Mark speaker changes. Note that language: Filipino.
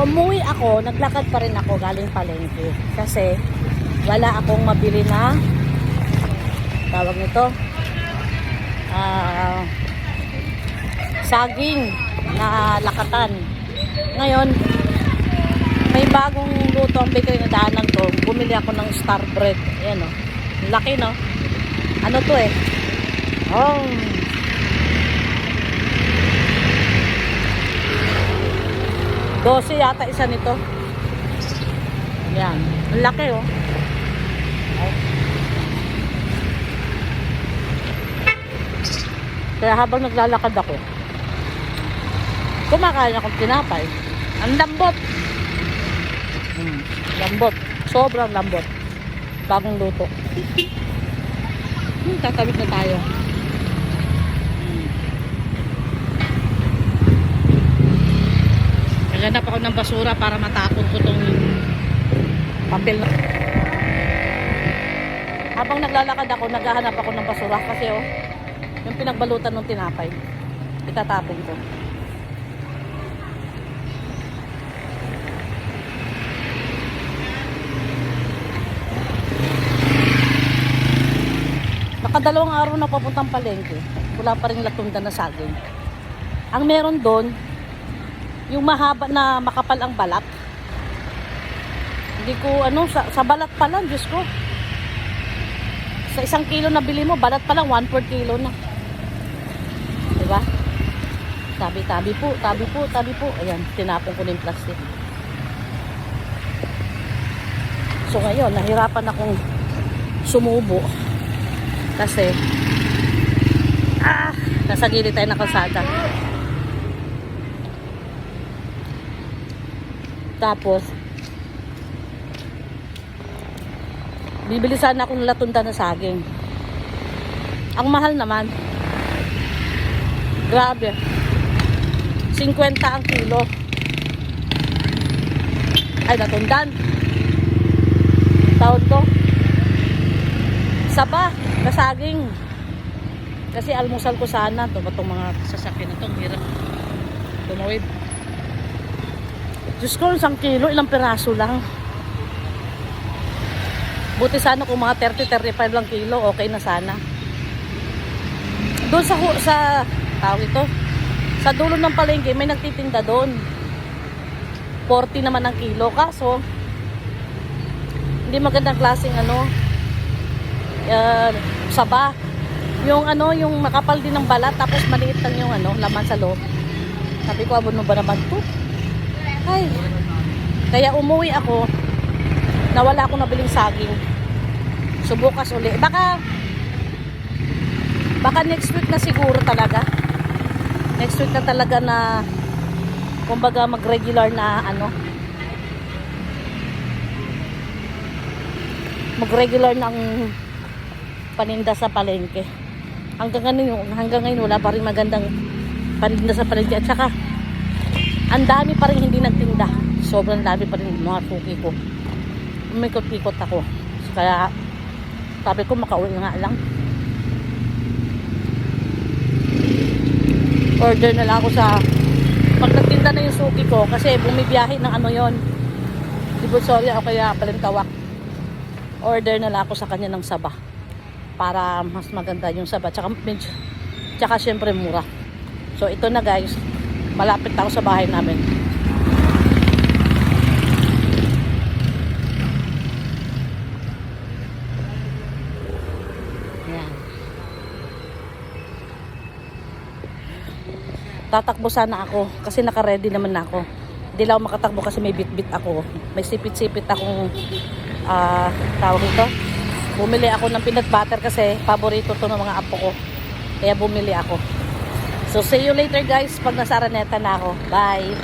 Speaker 1: Umuwi ako, naglakad pa rin ako galing palengke. Kasi wala akong mabili na tawag nito saging na lakatan. Ngayon, may bagong luto ang bakery na daanan ko. Bumili ako ng star bread. Ayan o. Laki no. Ano to eh? Oh. $12 yata isa nito. Ayan. Ang laki oh. Kaya habang naglalakad ako, kumakain akong tinapay. Ang lambot. Lambot. Sobrang lambot. Bagong luto. Tatawid na tayo. Naghanap ako ng basura para matapon ko tong papel na. Habang naglalakad ako, naghahanap ako ng basura kasi oh, yung pinagbalutan ng tinapay, itatapon ko. Nakadalawang araw na papuntang palengke, wala pa rin latundan na saging. Ang meron doon, yung mahaba na makapal ang balat. Hindi ko sa balat pa lang, Diyos ko. Sa 1 kilo na bili mo, balat pa lang 1/4 kilo na. Diba? Tabi po. Ayan, tinapon ko na yung plastic. So ngayon, nahirapan akong sumubo. Kasi nasa gilid tayo ng kalsada. Tapos bibili sana akong latunda na saging. Ang mahal naman. Grabe. 50 ang kilo. Ay, latundan. Tawag to saba na saging. Kasi almusal ko sana itong mga sasakyan na itong hirap tumawid. Diyos ko, 1 kilo, ilang piraso lang. Buti sana kung mga 30-35 lang kilo, okay na sana. Doon sa tawag ito, sa dulo ng palengke, may nagtitinda doon. 40 naman ang kilo. Kaso, hindi magandang klaseng saba. Yung yung makapal din ng balat, tapos maliit lang yung laman sa loob. Sabi ko, abono ba naman to? Ay, kaya umuwi ako, nawala akong nabiling saging. So bukas uli. Baka next week na siguro talaga. Next week na talaga na kumbaga mag-regular na mag-regular ng paninda sa palengke. Hanggang ngayon wala pa rin magandang paninda sa palengke. At saka ang dami pa rin hindi nagtinda. Sobrang dami pa rin mga suki ko. Umikot-ikot ako. Kaya sabi ko makauwi nga lang. Order na lang ako sa pag nagtinda na yung suki ko kasi bumibiyahe ng yon. Divisoria o kaya Balintawak. Order na lang ako sa kanya ng saba para mas maganda yung saba. Tsaka syempre mura. So ito na guys. Malapit ako sa bahay namin. Yan. Tatakbo sana ako kasi naka-ready naman ako. Hindi lang ako makatakbo kasi may bit-bit ako. May sipit-sipit akong tawag ito. Bumili ako ng peanut butter kasi paborito to ng mga apo ko. Kaya bumili ako. So, see you later guys pag nasa Araneta na ako. Bye!